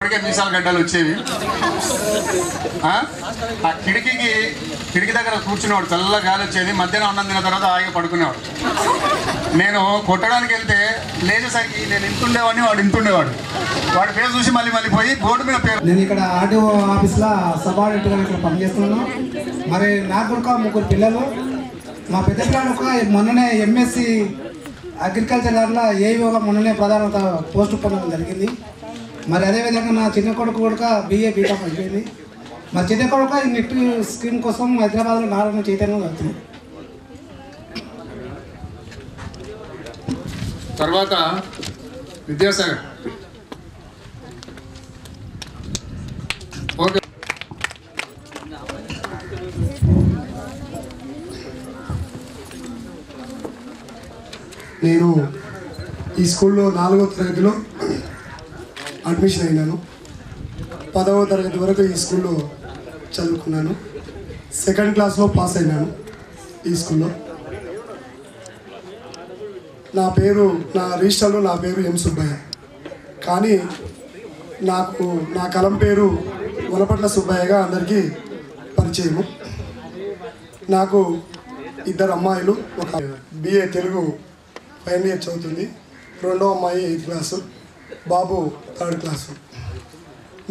అప్పటికే మీసాల గడ్డలు వచ్చేవి. ఆ కిటికీ దగ్గర కూర్చునేవాడు, చల్ల గాలి వచ్చేది. మధ్యాహ్నం అన్నం తిన్న తర్వాత హాయిగా పడుకునేవాడు. నేను కొట్టడానికి వెళ్తే లేచేసరికి నేను ఇంతుండేవాడిని, వాడు ఇంతుండేవాడు. వాడి పేరు చూసి మళ్ళీ పోయి బోర్డు మీద పేరు. నేను ఇక్కడ ఆర్టీఓ ఆఫీస్లో సబార్డినేట్గా ఇక్కడ పనిచేస్తున్నాను. మరి నాకు కూడా 3 పిల్లలు. మా పెద్ద పిల్లలు మొన్ననే ఎంఎస్సి అగ్రికల్చర్ దాంట్లో ఏఈఓగా మొన్ననే ప్రధాన పోస్టు పొందడం జరిగింది. మరి అదేవిధంగా నా చిన్న కొడుకు కూడా BA బీకామ్ అయిపోయింది. మరి చిన్న కొడుకు ఈ నెట్ స్కీమ్ కోసం హైదరాబాద్లో నారాయణ చైతన్యం వెళ్తుంది. తర్వాత విద్యాసాగర్. ఓకే. నేను ఈ స్కూల్లో 4వ తరగతిలో అడ్మిషన్ అయినాను. 10వ తరగతి వరకు ఈ స్కూల్లో చదువుకున్నాను. 2nd క్లాస్లో పాస్ అయినాను ఈ స్కూల్లో. నా రిజిస్టర్లో నా పేరు ఎం సుబ్బయ్య. కానీ నా కలం పేరు వలపట్ల సుబ్బయ్యగా అందరికీ పరిచయము. నాకు 2 అమ్మాయిలు. ఒక BA తెలుగు ఫైనల్ ఇయర్ చదువుతుంది. 2వ అమ్మాయి 8th క్లాసు, బాబు 3rd క్లాసు.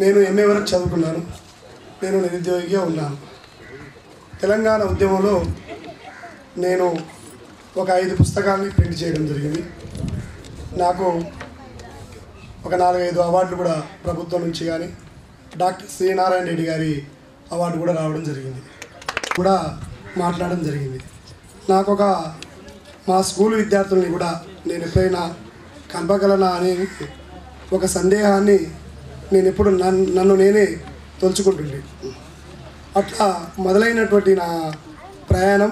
నేను MA వరకు చదువుకున్నాను. నేను నిరుద్యోగిగా ఉన్నాను. తెలంగాణ ఉద్యమంలో నేను ఒక 5 పుస్తకాలని ప్రింట్ చేయడం జరిగింది. నాకు ఒక 4-5 అవార్డులు కూడా ప్రభుత్వం నుంచి కానీ డాక్టర్ శ్రీనారాయణ రెడ్డి గారి అవార్డు కూడా రావడం జరిగింది, కూడా మాట్లాడడం జరిగింది. నాకు మా స్కూల్ విద్యార్థుల్ని కూడా నేను ఎప్పుడైనా కలపగలనా అనే ఒక సందేహాన్ని నేను ఎప్పుడు నన్ను నేనే తలుచుకుంటుండే. అట్లా మొదలైనటువంటి నా ప్రయాణం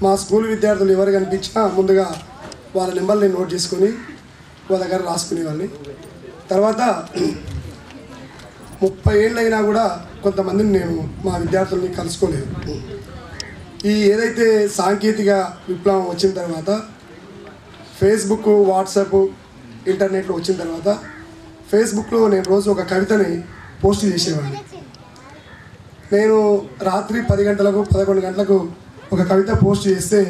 మా స్కూల్ విద్యార్థులు ఎవరు కనిపించినా ముందుగా వాళ్ళ నెంబర్ని నోట్ చేసుకొని వాళ్ళ దగ్గర రాసుకునేవాళ్ళని. తర్వాత 30 ఏళ్ళైనా కూడా కొంతమందిని నేను మా విద్యార్థుల్ని కలుసుకోలేదు. ఏదైతే సాంకేతిక విప్లవం వచ్చిన తర్వాత, ఫేస్బుక్, వాట్సాప్, ఇంటర్నెట్లో వచ్చిన తర్వాత ఫేస్బుక్లో నేను రోజు ఒక కవితని పోస్ట్ చేసేవాడిని. నేను రాత్రి 10 గంటలకు 11 గంటలకు ఒక కవిత పోస్ట్ చేస్తే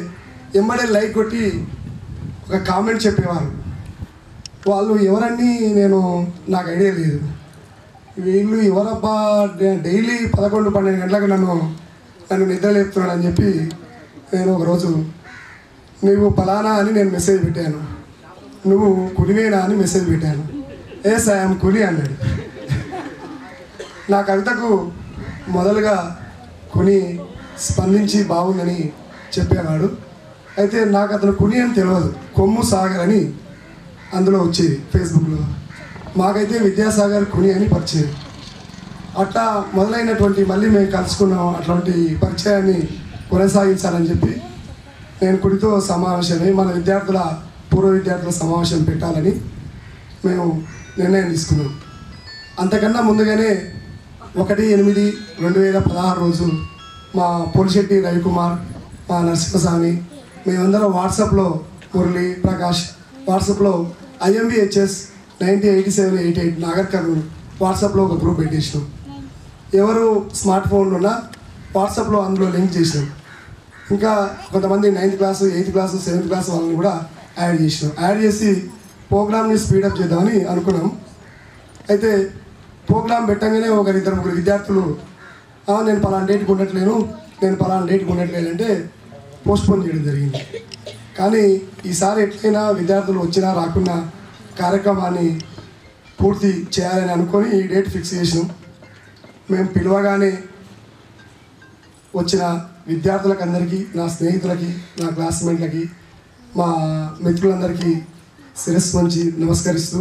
ఎమ్మడే లైక్ కొట్టి ఒక కామెంట్ చెప్పేవారు. వాళ్ళు ఎవరని నాకు ఐడియా లేదు. వీళ్ళు ఎవరబ్బా డైలీ 11-12 గంటలకు నన్ను నిద్రలేపుతున్నాడు అని చెప్పి నేను ఒకరోజు నువ్వు పలానా అని నేను మెసేజ్ పెట్టాను. నువ్వు కులివేనా అని మెసేజ్ పెట్టాను. ఎస్ ఐఎమ్ కులి అన్నాడు. నా కవితకు మొదలుగా కొని స్పందించి బాగుందని చెప్పేవాడు. అయితే నాకు అతను కుని అని తెలియదు, కొమ్ము సాగర్ అని అందులో వచ్చేది ఫేస్బుక్లో. మాకైతే విద్యాసాగర్ కుని అని పరిచయం. అట్లా మొదలైనటువంటి మళ్ళీ మేము కలుసుకున్నాం. అట్లాంటి పరిచయాన్ని కొనసాగించాలని చెప్పి నేను కుడితో సమావేశమై మన పూర్వ విద్యార్థుల సమావేశం పెట్టాలని మేము నిర్ణయం తీసుకున్నాం. అంతకన్నా ముందుగానే 1/8/2016 రోజు మా పొలిశెట్టి రవికుమార్, మా నరసింహస్వామి, మేమందరం వాట్సాప్లో, మురళి, ప్రకాష్ వాట్సాప్లో IMVHS 908788 నాగర్ కర్నూలు వాట్సాప్లో ఒక గ్రూప్ పెట్టేసినాం. ఎవరు స్మార్ట్ ఫోన్లు ఉన్నా వాట్సాప్లో అందులో లింక్ చేసినాం. ఇంకా కొంతమంది 9th class, 8th class, 7th class వాళ్ళని కూడా యాడ్ చేసినాం. యాడ్ చేసి ప్రోగ్రామ్ని స్పీడప్ చేద్దామని అనుకున్నాం. అయితే ప్రోగ్రామ్ పెట్టగానే 1-2-3 విద్యార్థులు నేను పలానా డేట్కి ఉండట్లేను, నేను పలానా డేట్కి ఉండట్లేదు అంటే పోస్ట్పోన్ చేయడం జరిగింది. కానీ ఈసారి ఎట్లయినా విద్యార్థులు వచ్చినా రాకున్నా కార్యక్రమాన్ని పూర్తి చేయాలని అనుకొని ఈ డేట్ ఫిక్స్ చేసినాం. మేము పిలవగానే వచ్చిన విద్యార్థులకు అందరికీ, నా స్నేహితులకి, నా క్లాస్మేట్లకి, మా మిత్రులందరికీ శిరస్సు వంచి నమస్కరిస్తూ,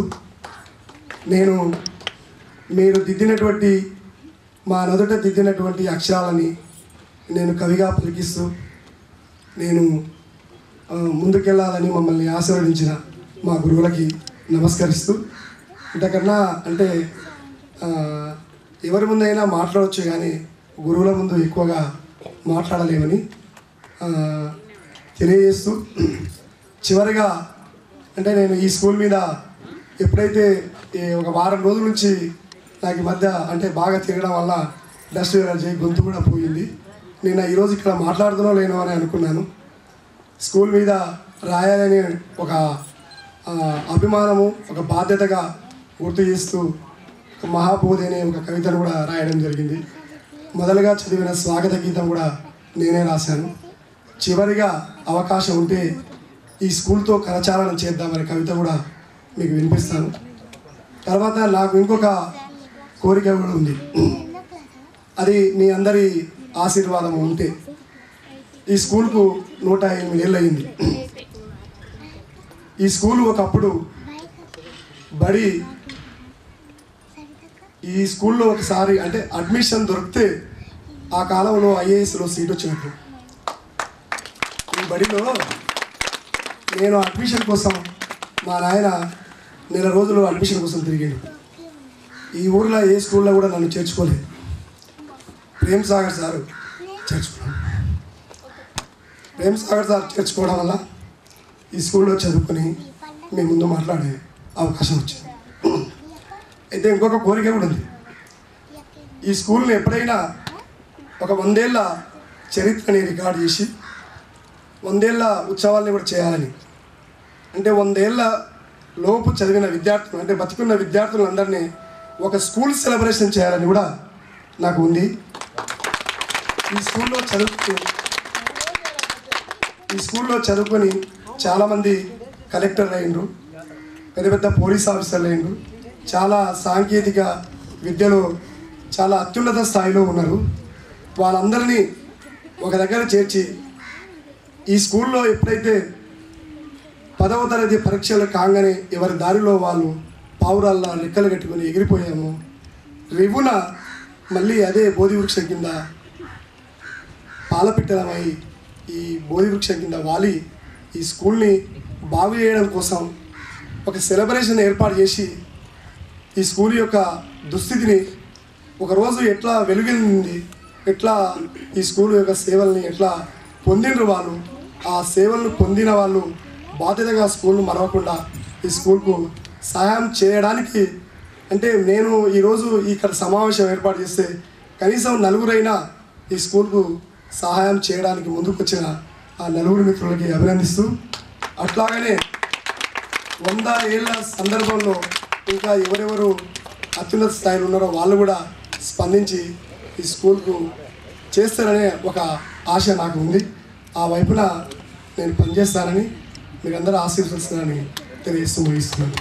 మీరు దిద్దినటువంటి మా నొదట దిద్దినటువంటి అక్షరాలని నేను కవిగా పలికిస్తూ నేను ముందుకెళ్ళాలని మమ్మల్ని ఆశీర్వదించిన మా గురువులకి నమస్కరిస్తూ, ఇంతకన్నా అంటే ఎవరి ముందైనా మాట్లాడవచ్చు కానీ గురువుల ముందు ఎక్కువగా మాట్లాడలేమని తెలియజేస్తూ, చివరిగా అంటే నేను ఈ స్కూల్ మీద ఎప్పుడైతే ఒక వారం రోజుల నుంచి నాకు ఈ మధ్య అంటే బాగా తిరగడం వల్ల డస్ట్ ఎలర్జీ గొంతు కూడా పోయింది. నేను ఈరోజు ఇక్కడ మాట్లాడుతున్నా లేనో అని అనుకున్నాను. స్కూల్ మీద రాయాలని ఒక అభిమానము, ఒక బాధ్యతగా గుర్తు చేస్తూ మహాబోధి అనే ఒక కవితను కూడా రాయడం జరిగింది. మొదలుగా చదివిన స్వాగత గీతం కూడా నేనే రాశాను. చివరిగా అవకాశం ఉంటే ఈ స్కూల్తో కరచాలనం చేద్దామనే కవిత కూడా మీకు వినిపిస్తాను. తర్వాత నాకు ఇంకొక కోరిక కూడా ఉంది. అది మీ అందరి ఆశీర్వాదం ఉంటే. ఈ స్కూల్కు 108 ఏళ్ళు అయింది. ఈ స్కూలు ఒకప్పుడు బడి. ఈ స్కూల్లో ఒకసారి అంటే అడ్మిషన్ దొరికితే ఆ కాలంలో ఐఏఎస్లో సీట్ వచ్చినట్టు. ఈ బడిలో నేను అడ్మిషన్ కోసం మా నాయన నెల రోజులు అడ్మిషన్ కోసం తిరిగాడు. ఈ ఊర్లో ఏ స్కూల్లో కూడా నన్ను చేర్చుకోలేదు. ప్రేమ్ సాగర్ సార్ చేర్చుకున్నాను. ప్రేమ్ సాగర్ సార్ చేర్చుకోవడం వల్ల ఈ స్కూల్లో చదువుకొని మీ ముందు మాట్లాడే అవకాశం వచ్చింది. అయితే ఇంకొక కోరిక కూడా ఉంది. ఈ స్కూల్ని ఎప్పుడైనా ఒక 100 ఏళ్ళ చరిత్రని రికార్డు చేసి 100 ఏళ్ళ ఉత్సవాల్ని కూడా చేయాలని. అంటే 100 ఏళ్ళ లోపు చదివిన విద్యార్థులు అంటే బతికున్న విద్యార్థులందరినీ ఒక స్కూల్ సెలబ్రేషన్ చేయాలని కూడా నాకు ఉంది. ఈ స్కూల్లో చదువుకొని చాలామంది కలెక్టర్ అయ్యిండ్రు, పెద్ద పెద్ద పోలీస్ ఆఫీసర్లు అయ్యిండ్రు, చాలా సాంకేతిక విద్యలో చాలా అత్యున్నత స్థాయిలో ఉన్నారు. వాళ్ళందరినీ ఒక దగ్గర చేర్చి ఈ స్కూల్లో ఎప్పుడైతే 10వ తరగతి పరీక్షలు కాగానే ఎవరి దారిలో వాళ్ళు పావురాల్లా రెక్కలు కట్టుకొని ఎగిరిపోయాము. రివున మళ్ళీ అదే బోధి వృక్షం కింద పాలపిట్టలమై ఈ బోధి వృక్షం కింద వాలి ఈ స్కూల్ని బాగు చేయడం కోసం ఒక సెలబ్రేషన్ ఏర్పాటు చేసి ఈ స్కూల్ యొక్క దుస్థితిని ఒకరోజు ఎట్లా వెలుగొంది, ఎట్లా ఈ స్కూల్ యొక్క సేవల్ని ఎట్లా పొందినరు వాళ్ళు, ఆ సేవలను పొందిన వాళ్ళు బాధ్యతగా స్కూల్ను మరవకుండా ఈ స్కూల్కు సహాయం చేయడానికి అంటే నేను ఈరోజు ఇక్కడ సమావేశం ఏర్పాటు చేస్తే కనీసం 4 ఈ స్కూల్కు సహాయం చేయడానికి ముందుకు వచ్చిన ఆ 4 మిత్రులకి అభినందిస్తూ, అట్లాగనే 100 ఏళ్ళ సందర్భంలో ఇంకా ఎవరెవరు అత్యున్నత స్థాయిలో ఉన్నారో వాళ్ళు కూడా స్పందించి ఈ స్కూల్కు చేస్తారనే ఒక ఆశ నాకు ఉంది. ఆ వైపున నేను పనిచేస్తానని మీరందరూ ఆశీర్వదిస్తారని తెలియజేస్తూ ముగిస్తున్నాను.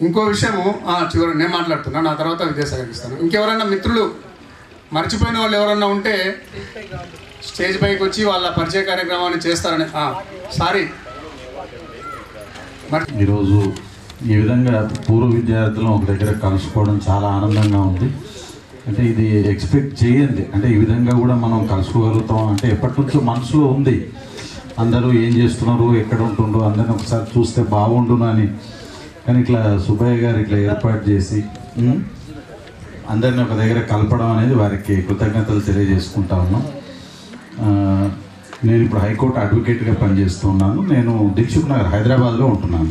ఇంకో విషయము చివరి నేను మాట్లాడుతున్నా, నా తర్వాత విద్యాసాగర్ ఇస్తాను. ఇంకెవరైనా మిత్రులు మర్చిపోయిన వాళ్ళు ఎవరన్నా ఉంటే స్టేజ్ పైకి వచ్చి వాళ్ళ పరిచయ కార్యక్రమాన్ని చేస్తారని. సారీ, ఈరోజు ఈ విధంగా పూర్వ విద్యార్థులను ఒక దగ్గర కలుసుకోవడం చాలా ఆనందంగా ఉంది. అంటే ఇది ఎక్స్పెక్ట్ చేయండి, అంటే ఈ విధంగా కూడా మనం కలుసుకోగలుగుతాం అంటే ఎప్పటి నుంచో మనసులో ఉంది. అందరూ ఏం చేస్తున్నారు, ఎక్కడ ఉంటుండ్రో అందరిని ఒకసారి చూస్తే బాగుండును అని. కానీ ఇట్లా సుబ్బయ్య గారు ఇట్లా ఏర్పాటు చేసి అందరిని ఒక దగ్గర కలపడం అనేది వారికి కృతజ్ఞతలు తెలియజేసుకుంటా ఉన్నాం. నేను ఇప్పుడు హైకోర్టు అడ్వకేట్గా పనిచేస్తున్నాను. నేను దిల్సుఖ్ నగర్ హైదరాబాద్లో ఉంటున్నాను.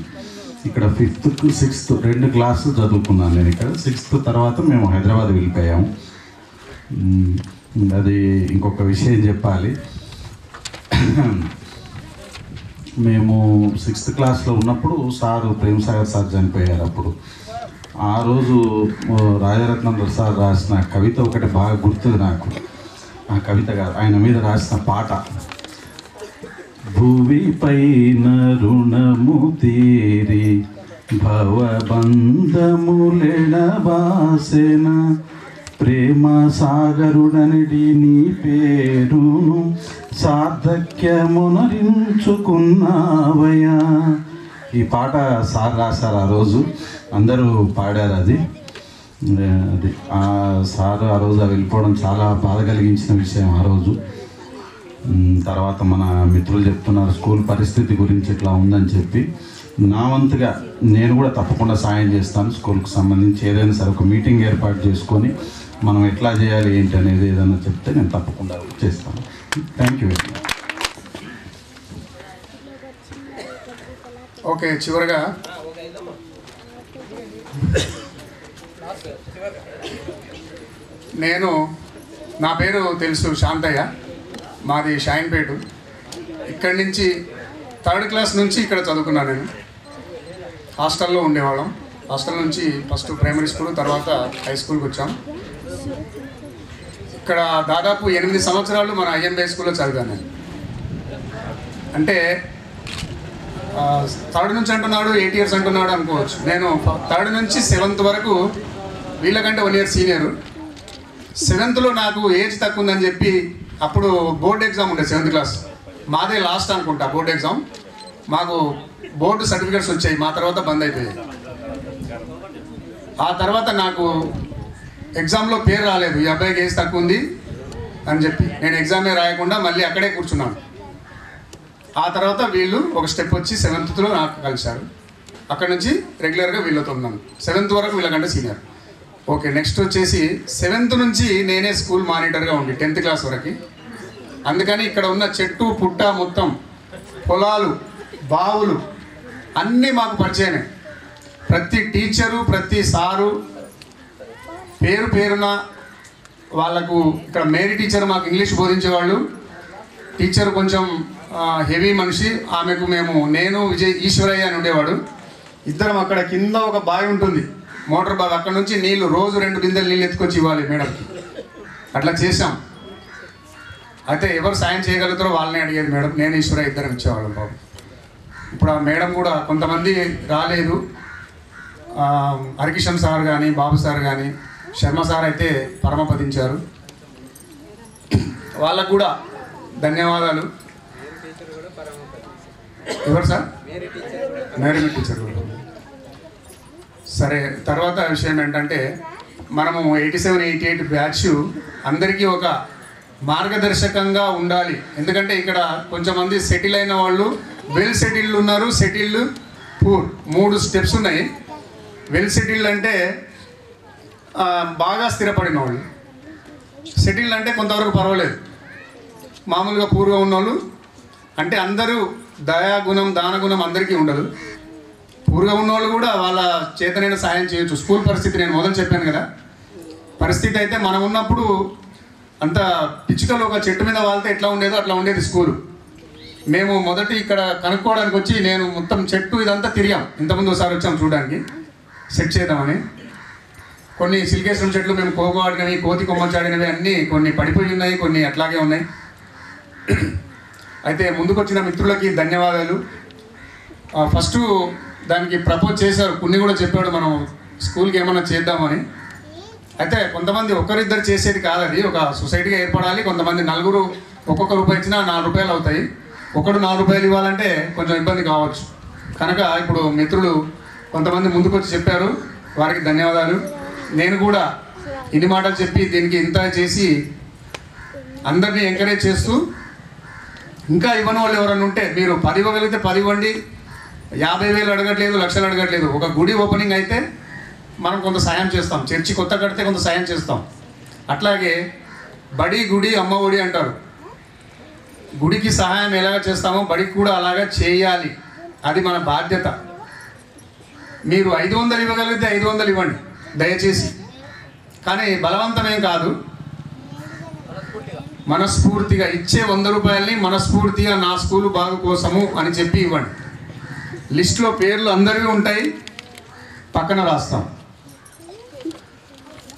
ఇక్కడ 5th to 6th 2 క్లాసులు చదువుకున్నాను నేను ఇక్కడ. 6th తర్వాత మేము హైదరాబాద్ వెళ్ళిపోయాము. అది ఇంకొక విషయం చెప్పాలి. మేము 6th క్లాస్లో ఉన్నప్పుడు ప్రేమ్ సాగర్ సార్ చనిపోయారు. అప్పుడు ఆ రోజు రాజరత్నం సార్ రాసిన కవిత ఒకటి బాగా గుర్తుంది నాకు. ఆ కవిత కాదు, ఆయన మీద రాసిన పాట. భువి పైన రుణము తీరి భవబంధములెడబాసెన ప్రేమ సాగరుడనడి నీ పేరును సార్థక్యమునరించుకున్నావయ్యా. ఈ పాట సార్ రాశారు. ఆ రోజు అందరూ పాడారు. అది ఆ సార్ ఆ రోజు వెళ్ళిపోవడం చాలా బాధ కలిగించిన విషయం ఆ రోజు. తర్వాత మన మిత్రులు చెప్తున్నారు స్కూల్ పరిస్థితి గురించి ఇట్లా ఉందని చెప్పి. నా వంతుగా నేను కూడా తప్పకుండా సాయం చేస్తాను. స్కూల్కి సంబంధించి ఏదైనా సరే ఒక మీటింగ్ ఏర్పాటు చేసుకొని మనం ఎట్లా చేయాలి ఏంటి అనేది ఏదైనా చెప్తే నేను తప్పకుండా చేస్తాను. Thank you very much. Okay, చివరిగా నా పేరు తెలుసు శాంతయ్య, మాది షాయిన్పేట. ఇక్కడి నుంచి 3rd క్లాస్ నుంచి ఇక్కడ చదువుకున్నాను. నేను హాస్టల్లో ఉండేవాళ్ళం. హాస్టల్ నుంచి ఫస్ట్ ప్రైమరీ స్కూల్, తర్వాత హై స్కూల్కి వచ్చాం. ఇక్కడ దాదాపు 8 సంవత్సరాలు మన ఐఎంబీ స్కూల్లో చదివాను నేను. అంటే 3rd నుంచి అంటున్నాడు, 8 years అంటున్నాడు అనుకోవచ్చు. నేను 3rd నుంచి 7th వరకు వీళ్ళకంటే 1 year సీనియరు. 7th నాకు ఏజ్ తక్కువ ఉందని చెప్పి అప్పుడు బోర్డు ఎగ్జామ్ ఉండే 7th క్లాస్. మాదే లాస్ట్ అనుకుంటా బోర్డు ఎగ్జామ్. మాకు బోర్డు సర్టిఫికేట్స్ వచ్చాయి, మా తర్వాత బంద్ అయిపోయాయి. ఆ తర్వాత నాకు ఎగ్జామ్లో పేరు రాలేదు, ఈ అబ్బాయికి ఏజ్ తక్కువ ఉంది అని చెప్పి నేను ఎగ్జామే రాయకుండా మళ్ళీ అక్కడే కూర్చున్నాను. ఆ తర్వాత వీళ్ళు ఒక స్టెప్ వచ్చి 7th నాకు కలిశారు. అక్కడ నుంచి రెగ్యులర్గా వీళ్ళతో ఉన్నాను. 7th వరకు వీళ్ళకంటే సీనియర్. ఓకే, నెక్స్ట్ వచ్చేసి 7th నుంచి నేనే స్కూల్ మానిటర్గా ఉండి 10th క్లాస్ వరకు. అందుకని ఇక్కడ ఉన్న చెట్టు పుట్ట మొత్తం, పొలాలు, బావులు అన్నీ మాకు పరిచయమే. ప్రతి టీచరు, ప్రతి సారు పేరున వాళ్ళకు. ఇక్కడ మేరీ టీచర్ మాకు ఇంగ్లీష్ బోధించేవాళ్ళు. టీచర్ కొంచెం హెవీ మనిషి. ఆమెకు నేను ఈశ్వరయ్య అని ఉండేవాడు. ఇద్దరం అక్కడ కింద ఒక బావి ఉంటుంది, మోటార్ బావి. అక్కడ నుంచి నీళ్లు రోజు 2 బిందెలు నీళ్ళు ఎత్తుకొచ్చి ఇవ్వాలి మేడంకి. అట్లా చేసాం. అయితే ఎవరు సాయం చేయగలుగుతారో వాళ్ళని అడిగేది మేడం. నేను ఈశ్వరయ్య ఇద్దరం ఇచ్చేవాళ్ళం బాబు. ఇప్పుడు ఆ మేడం కూడా కొంతమంది రాలేదు. హరికిషన్ సార్ కానీ, బాబు సార్ కానీ, శర్మ సార్ అయితే పరమపదించారు. వాళ్ళకు కూడా ధన్యవాదాలు. ఎవరు సార్? మేరీ టీచర్ కూడా. సరే, తర్వాత విషయం ఏంటంటే మనము 87, 88 బ్యాచ్ అందరికీ ఒక మార్గదర్శకంగా ఉండాలి. ఎందుకంటే ఇక్కడ కొంచెంమంది సెటిల్ అయిన వాళ్ళు, వెల్ సెటిల్డ్ ఉన్నారు, సెటిల్డ్, పూర్, 3 స్టెప్స్ ఉన్నాయి. వెల్ సెటిల్డ్ అంటే బాగా స్థిరపడిన వాళ్ళు. సెటిల్డ్ అంటే కొంతవరకు పర్వాలేదు. మామూలుగా పూర్గా ఉన్నోళ్ళు అంటే అందరూ దయాగుణం, దానగుణం అందరికీ ఉండదు. పూర్గా ఉన్నోళ్ళు కూడా వాళ్ళ చేతనైన సాయం చేయొచ్చు. స్కూల్ పరిస్థితి నేను మొదలు చెప్పాను కదా, పరిస్థితి అయితే మనం ఉన్నప్పుడు అంత పిచ్చుకలు ఒక చెట్టు మీద వాళ్తే ఎట్లా ఉండేదో అట్లా ఉండేది స్కూలు. మేము మొదటి ఇక్కడ కనుక్కోవడానికి వచ్చి నేను మొత్తం చెట్టు ఇదంతా తిరిగాం. ఇంతకుముందు ఒకసారి వచ్చాం చూడడానికి, సెట్ చేద్దామని. కొన్ని సిల్కేశ్వరం చెట్లు మేము కోకో ఆడినవి, కోతి కొమ్మచాడినవి అన్నీ కొన్ని పడిపోయి ఉన్నాయి, కొన్ని అట్లాగే ఉన్నాయి. అయితే ముందుకు వచ్చిన మిత్రులకి ధన్యవాదాలు. ఫస్ట్ దానికి ప్రపోజ్ చేశారు, కొన్ని కూడా చెప్పాడు మనం స్కూల్కి ఏమన్నా చేద్దామని. అయితే కొంతమంది ఒకరిద్దరు చేసేది కాదు, అది ఒక సొసైటీగా ఏర్పడాలి. కొంతమంది నలుగురు ఒక్కొక్క రూపాయి ఇచ్చినా 4 రూపాయలు అవుతాయి. ఒకడు 4 రూపాయలు ఇవ్వాలంటే కొంచెం ఇబ్బంది కావచ్చు. కనుక ఇప్పుడు మిత్రులు కొంతమంది ముందుకు వచ్చి చెప్పారు, వారికి ధన్యవాదాలు. నేను కూడా ఇన్ని మాటలు చెప్పి దీనికి ఇంత చేసి అందరినీ ఎంకరేజ్ చేస్తూ, ఇంకా ఇవ్వని వాళ్ళు ఎవరైనా ఉంటే మీరు 10 ఇవ్వగలిగితే 10 ఇవ్వండి. 50,000 అడగట్లేదు, లక్షలు అడగట్లేదు. ఒక గుడి ఓపెనింగ్ అయితే మనం కొంత సాయం చేస్తాం, చర్చి కొత్త కడితే కొంత సాయం చేస్తాం. అట్లాగే బడి, గుడి, అమ్మ ఒడి అంటారు. గుడికి సహాయం ఎలాగ చేస్తామో బడికి కూడా అలాగా చేయాలి. అది మన బాధ్యత. మీరు 500 ఇవ్వగలిగితే 500 ఇవ్వండి దయచేసి. కానీ బలవంతమేం కాదు, మనస్ఫూర్తిగా ఇచ్చే 100 రూపాయలని మనస్ఫూర్తిగా నా స్కూలు బాగు కోసము అని చెప్పి ఇవ్వండి. లిస్టులో పేర్లు అందరివి ఉంటాయి, పక్కన రాస్తాం.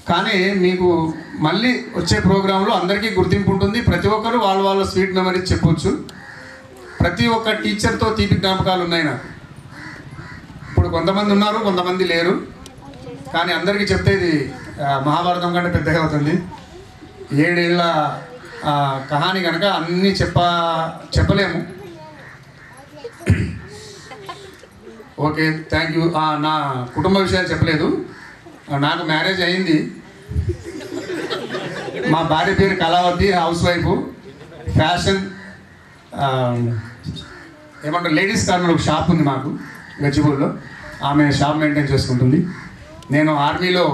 కానీ మీకు మళ్ళీ వచ్చే ప్రోగ్రాంలో అందరికీ గుర్తింపు ఉంటుంది. ప్రతి ఒక్కరు వాళ్ళ స్వీట్ మెమరీస్ చెప్పొచ్చు. ప్రతి ఒక్క టీచర్తో తీపి జ్ఞాపకాలు ఉన్నాయి నాకు. ఇప్పుడు కొంతమంది ఉన్నారు, కొంతమంది లేరు. కానీ అందరికీ చెప్తే ఇది మహాభారతం కంటే పెద్దగా అవుతుంది. 7 ఏళ్ళ కహాని కనుక అన్నీ చెప్పలేము. Okay, thank you. నా కుటుంబ విషయాలు చెప్పలేదు. నాకు మ్యారేజ్ అయింది. మా భార్య పేరు కళావతి, హౌస్ వైఫ్, ఫ్యాషన్ ఏమంటారు లేడీస్ కార్నర్ ఒక షాప్ ఉంది మాకు గచ్చిబౌలిలో. ఆమె షాప్ మెయింటైన్ చేసుకుంటుంది. నేను ఆర్మీలో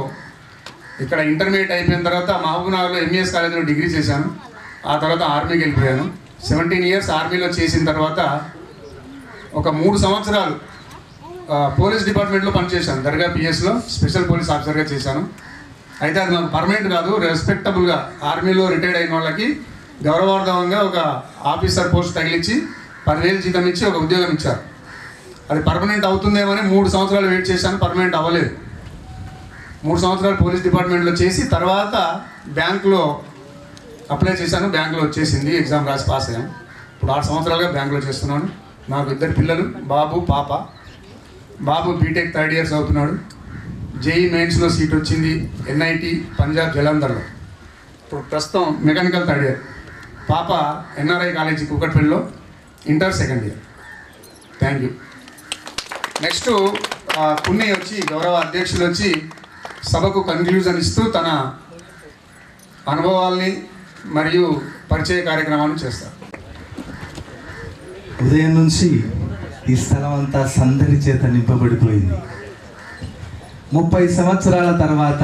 ఇక్కడ ఇంటర్మీడియట్ అయిపోయిన తర్వాత మహబూబ్నగర్లో ఎంఈఎస్ కాలేజీలో డిగ్రీ చేశాను. ఆ తర్వాత ఆర్మీకి వెళ్ళిపోయాను. 17 years ఆర్మీలో చేసిన తర్వాత ఒక 3 సంవత్సరాలు పోలీస్ డిపార్ట్మెంట్లో పనిచేశాను. దర్గా పిఎస్లో స్పెషల్ పోలీస్ ఆఫీసర్గా చేశాను. అయితే అది మాకు పర్మనెంట్ కాదు, రెస్పెక్టబుల్గా ఆర్మీలో రిటైర్డ్ అయిన వాళ్ళకి గౌరవార్థంగా ఒక ఆఫీసర్ పోస్ట్ తగిలించి 10,000 జీతం ఇచ్చి ఒక ఉద్యోగం ఇచ్చారు. అది పర్మనెంట్ అవుతుందేమని 3 సంవత్సరాలు వెయిట్ చేశాను, పర్మనెంట్ అవ్వలేదు. 3 సంవత్సరాలు పోలీస్ డిపార్ట్మెంట్లో చేసి తర్వాత బ్యాంకులో అప్లై చేశాను, బ్యాంకులో వచ్చేసింది, ఎగ్జామ్ రాసి పాస్ అయ్యాను. ఇప్పుడు 6 సంవత్సరాలుగా బ్యాంకులో చేస్తున్నాను. నాకు 2 పిల్లలు, బాబు పాప. బాబు బీటెక్ 3rd ఇయర్ చదువుతున్నాడు. జేఈ మెయిన్స్లో సీట్ వచ్చింది NIT పంజాబ్ జలంధర్లో. ఇప్పుడు ప్రస్తుతం మెకానికల్ 3rd ఇయర్. పాప NRI కాలేజీ కూకట్పల్లిలో inter 2nd year. Thank you. Next Punya వచ్చి గౌరవ అధ్యక్షులు వచ్చి సభకు కన్క్లూజన్ ఇస్తూ తన అనుభవాల్ని మరియు పరిచయ కార్యక్రమాన్ని చేస్తారు. ఉదయం నుంచి ఈ స్థలం అంతా సందడి చేత నింపబడిపోయింది. 30 సంవత్సరాల తర్వాత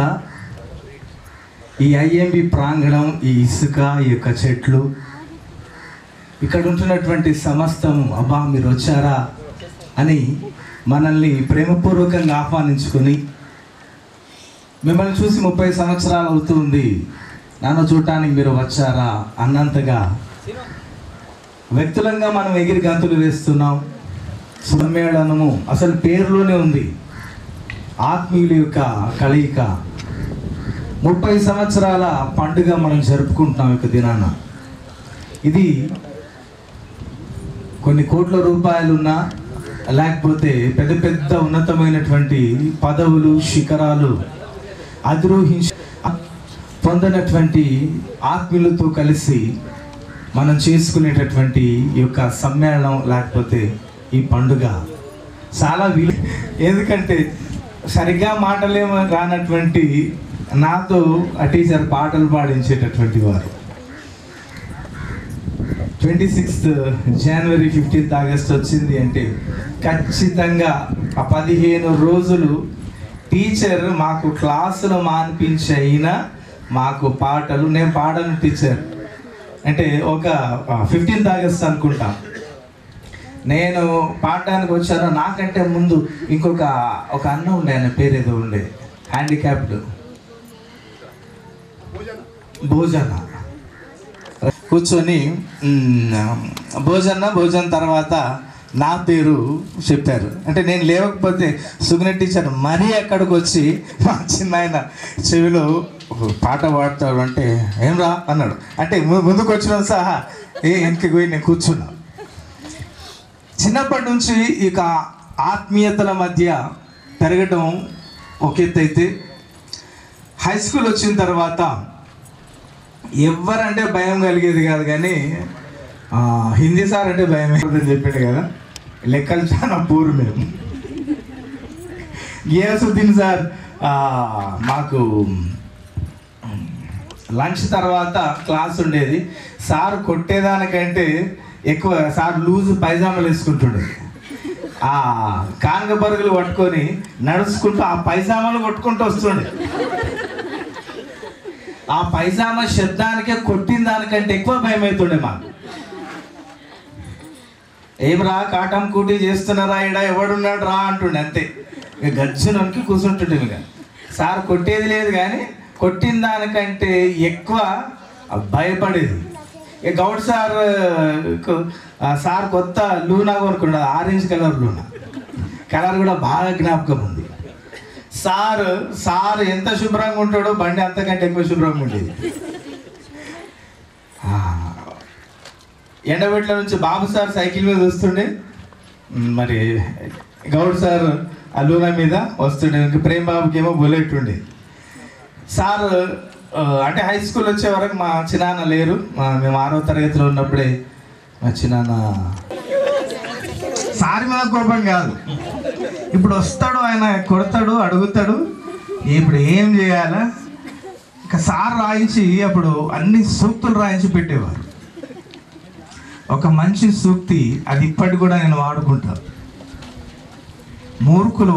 ఈ IMB ప్రాంగణం, ఈ ఇసుక, ఈ యొక్క చెట్లు, ఇక్కడ ఉంటున్నటువంటి సమస్తము అబ్బా మీరు వచ్చారా అని మనల్ని ప్రేమపూర్వకంగా ఆహ్వానించుకొని, మిమ్మల్ని చూసి 30 సంవత్సరాలు అవుతుంది, నన్ను చూడటానికి మీరు వచ్చారా అన్నంతగా వ్యక్తులంగా మనం ఎగిరి గంతులు వేస్తున్నాం. సమ్మేళనము అసలు పేరులోనే ఉంది, ఆత్మీయుల యొక్క కలయిక. 30 సంవత్సరాల పండుగ మనం జరుపుకుంటున్నాం ఇక దినాన. ఇది కొన్ని కోట్ల రూపాయలున్నా, లేకపోతే పెద్ద పెద్ద ఉన్నతమైనటువంటి పదవులు, శిఖరాలు అధిరోహించి పొందినటువంటి ఆత్మీయులతో కలిసి మనం చేసుకునేటటువంటి ఈ యొక్క సమ్మేళనం, లేకపోతే ఈ పండుగ చాలా ఎందుకంటే సరిగ్గా మాటలేమో రానటువంటి నాతో ఆ టీచర్ పాటలు పాడించేటటువంటి వారు. 26th జనవరి 15th ఆగస్ట్ వచ్చింది అంటే ఖచ్చితంగా ఆ 15 రోజులు టీచర్ మాకు క్లాసులు మాన్పించి అయినా మాకు పాటలు, నేను పాడను టీచర్ అంటే ఒక 15th ఆగస్ట్ అనుకుంటా నేను పాడడానికి వచ్చాను. నాకంటే ముందు ఇంకొక అన్న ఉండే, ఆయన పేరు ఏదో ఉండే, హ్యాండిక్యాప్డ్, భోజన కూర్చొని భోజన తర్వాత నా పేరు చెప్పారు. అంటే నేను లేవకపోతే సుగుణ టీచర్ మరీ అక్కడికి వచ్చి మా చిన్న ఆయన చెవిలో పాట పాడతాడు అంటే ఏం రా అన్నాడు. అంటే ముందుకు వచ్చిన సహా వెనక్కి పోయి నేను కూర్చున్నా. చిన్నప్పటి నుంచి ఇక ఆత్మీయతల మధ్య పెరగటం ఒక ఎత్తు అయితే, హై స్కూల్ వచ్చిన తర్వాత ఎవరంటే భయం కలిగేది కాదు, కానీ హిందీ సార్ అంటే భయం అని చెప్పాడు కదా. లెక్కలు చాలా పూర్ మేము. గియాసుద్దీన్ సార్ మాకు లంచ్ తర్వాత క్లాస్ ఉండేది. సార్ కొట్టేదానికంటే ఎక్కువ సార్ లూజ్ పైజామాలు వేసుకుంటుండే. ఆ కాంగ బరుగులు పట్టుకొని నడుచుకుంటూ ఆ పైజామాలు కొట్టుకుంటూ వస్తుండే. ఆ పైజామా శబ్దానికే కొట్టిన దానికంటే ఎక్కువ భయం అవుతుండే మాకు. ఏం రా కాటం కూటీ చేస్తున్నారా, ఈడ ఎవడున్నాడు రా అంటుండే, అంతే. ఇక గజ్జునకి కూర్చుంటుండే. ఇక సార్ కొట్టేది లేదు, కానీ కొట్టిన దానికంటే ఎక్కువ భయపడేది. ఇక గౌడ్ సార్ కొత్త లూనా కొనుక్కున్నాడు, ఆరెంజ్ కలర్ లూనా. కలర్ కూడా బాగా జ్ఞాపకం ఉంది. సార్ ఎంత శుభ్రంగా ఉంటాడో బండి అంతకంటే ఎక్కువ శుభ్రంగా ఉండేది. ఎండబెట్ల నుంచి బాబు సార్ సైకిల్ మీద వస్తుండే, మరి గౌడ్ సార్ అల్లూనా మీద వస్తుండే. ఇంకా ప్రేమ్ బాబుకి ఏమో బుల్లెట్ ఉండే. సార్ అంటే హై స్కూల్ వచ్చే వరకు మా చిన్నాన్న లేరు. మేము 6వ తరగతిలో ఉన్నప్పుడే మా చిన్నాన్న సార్ మీద కోపం కాదు, ఇప్పుడు వస్తాడు ఆయన కొడతాడు, అడుగుతాడు, ఇప్పుడు ఏం చేయాలా. ఇక సార్ రాయించి అప్పుడు అన్ని సూక్తులు రాయించి పెట్టేవారు. ఒక మంచి సూక్తి, అది ఇప్పటికి కూడా నేను వాడుకుంటాను. మూర్ఖులు